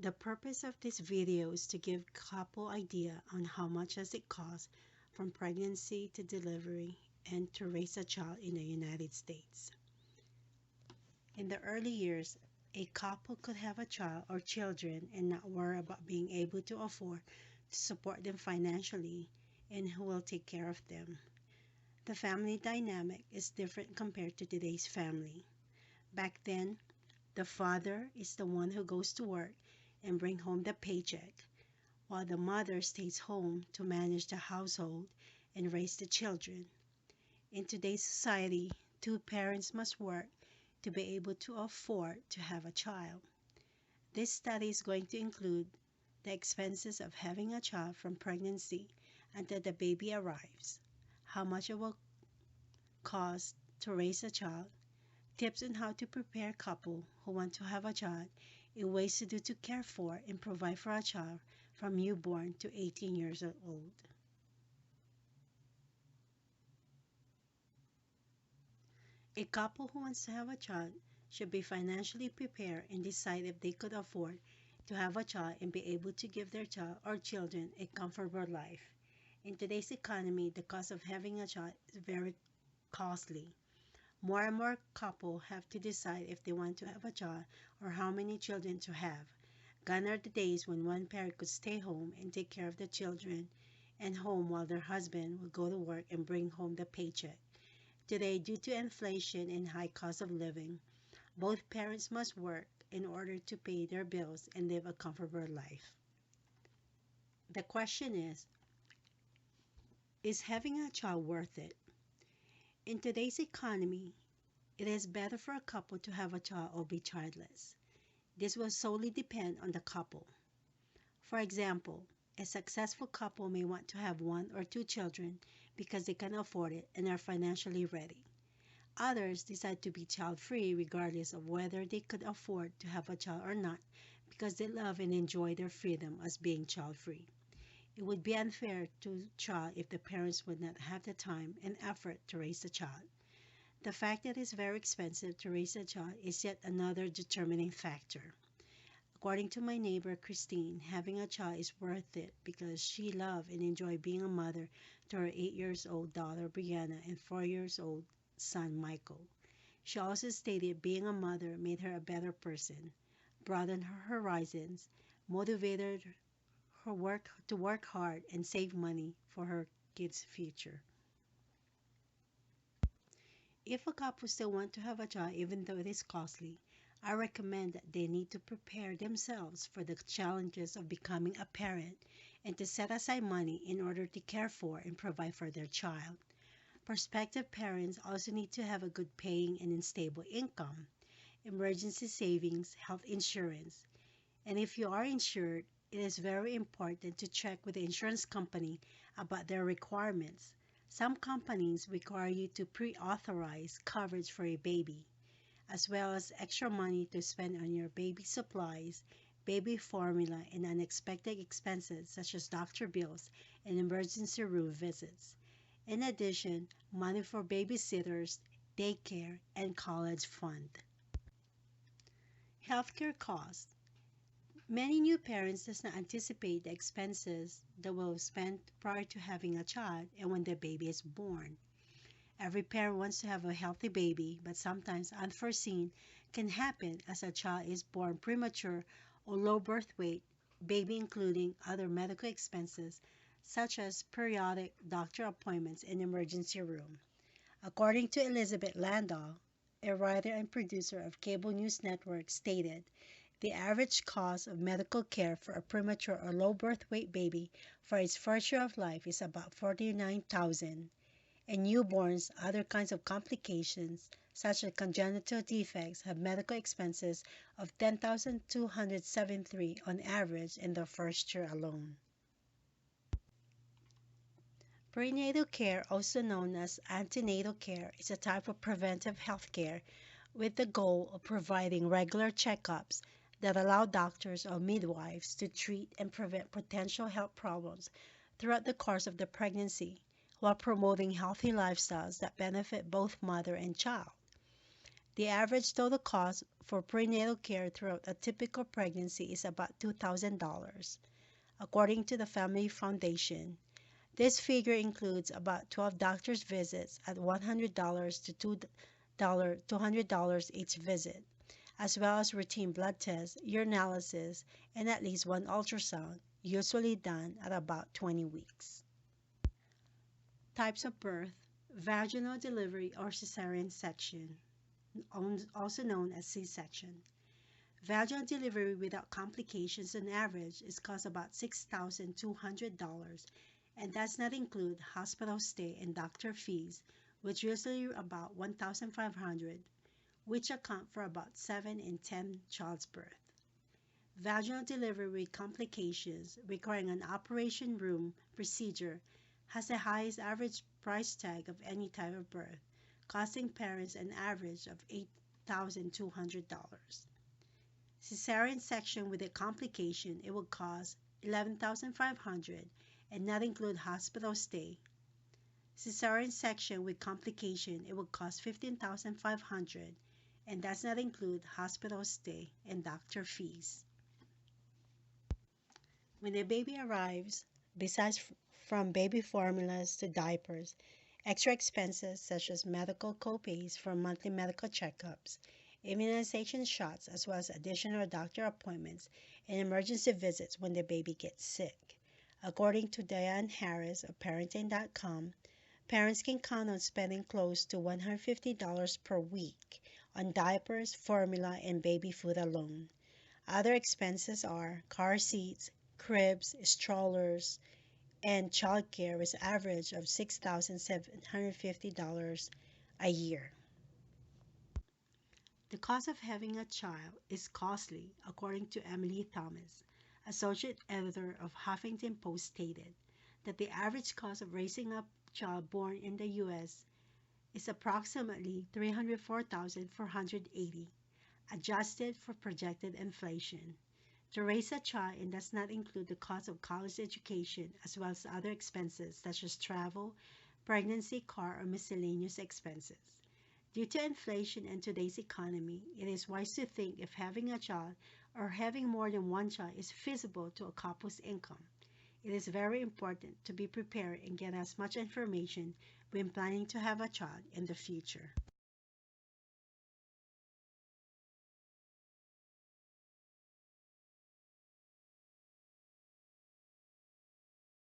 The purpose of this video is to give couple idea on how much does it cost from pregnancy to delivery and to raise a child in the United States. In the early years, a couple could have a child or children and not worry about being able to afford to support them financially and who will take care of them. The family dynamic is different compared to today's family. Back then, the father is the one who goes to work and bring home the paycheck, while the mother stays home to manage the household and raise the children. In today's society, two parents must work to be able to afford to have a child. This study is going to include the expenses of having a child from pregnancy until the baby arrives, how much it will cost to raise a child, tips on how to prepare a couple who want to have a child, and ways to do to care for and provide for a child from newborn to 18 years old. A couple who wants to have a child should be financially prepared and decide if they could afford to have a child and be able to give their child or children a comfortable life. In today's economy, the cost of having a child is very costly. More and more couples have to decide if they want to have a child or how many children to have. Gone are the days when one parent could stay home and take care of the children and home while their husband would go to work and bring home the paycheck. Today, due to inflation and high cost of living, both parents must work in order to pay their bills and live a comfortable life. The question is having a child worth it? In today's economy, it is better for a couple to have a child or be childless. This will solely depend on the couple. For example, a successful couple may want to have one or two children because they can afford it and are financially ready. Others decide to be child-free regardless of whether they could afford to have a child or not because they love and enjoy their freedom as being child-free. It would be unfair to child if the parents would not have the time and effort to raise the child. The fact that it's very expensive to raise a child is yet another determining factor. According to my neighbor Christine, having a child is worth it because she loved and enjoyed being a mother to her 8 years old daughter Brianna and 4 years old son Michael. She also stated being a mother made her a better person, broadened her horizons, motivated her to work hard and save money for her kids' future. If a couple still want to have a child even though it is costly, I recommend that they need to prepare themselves for the challenges of becoming a parent and to set aside money in order to care for and provide for their child. Prospective parents also need to have a good paying and stable income, emergency savings, health insurance. And if you are insured, it is very important to check with the insurance company about their requirements. Some companies require you to pre-authorize coverage for a baby, as well as extra money to spend on your baby supplies, baby formula, and unexpected expenses such as doctor bills and emergency room visits. In addition, money for babysitters, daycare, and college fund. Healthcare costs. Many new parents does not anticipate the expenses they will spend prior to having a child and when the baby is born. Every parent wants to have a healthy baby, but sometimes unforeseen can happen as a child is born premature or low birth weight, baby including other medical expenses such as periodic doctor appointments in emergency room. According to Elizabeth Landau, a writer and producer of Cable News Network, stated, the average cost of medical care for a premature or low birth weight baby for its first year of life is about $49,000. And newborns, other kinds of complications, such as congenital defects, have medical expenses of $10,273 on average in the first year alone. Prenatal care, also known as antenatal care, is a type of preventive health care with the goal of providing regular checkups that allow doctors or midwives to treat and prevent potential health problems throughout the course of the pregnancy, while promoting healthy lifestyles that benefit both mother and child. The average total cost for prenatal care throughout a typical pregnancy is about $2,000. According to the Family Foundation, this figure includes about 12 doctor's visits at $100 to $200 each visit, as well as routine blood tests, urinalysis, and at least one ultrasound, usually done at about 20 weeks. Types of birth: vaginal delivery or cesarean section, also known as C-section. Vaginal delivery without complications on average is cost about $6,200 and does not include hospital stay and doctor fees, which usually are about $1,500, which account for about 7 in 10 child's birth. Vaginal delivery with complications requiring an operation room procedure has the highest average price tag of any type of birth, costing parents an average of $8,200. Cesarean section with a complication, it will cost $11,500 and not include hospital stay. Cesarean section with complication, it will cost $15,500 and does not include hospital stay and doctor fees. When the baby arrives, besides from baby formulas to diapers, extra expenses such as medical copays for monthly medical checkups, immunization shots, as well as additional doctor appointments and emergency visits when the baby gets sick. According to Diane Harris of Parenting.com, parents can count on spending close to $150 per week on diapers, formula, and baby food alone. Other expenses are car seats, cribs, strollers, and childcare with an average of $6,750 a year. The cost of having a child is costly, according to Emily Thomas, associate editor of Huffington Post, stated that the average cost of raising a child born in the U.S. is approximately $304,480, adjusted for projected inflation. To raise a child, and does not include the cost of college education as well as other expenses such as travel, pregnancy, car, or miscellaneous expenses. Due to inflation and today's economy, it is wise to think if having a child or having more than one child is feasible to a couple's income. It is very important to be prepared and get as much information when planning to have a child in the future.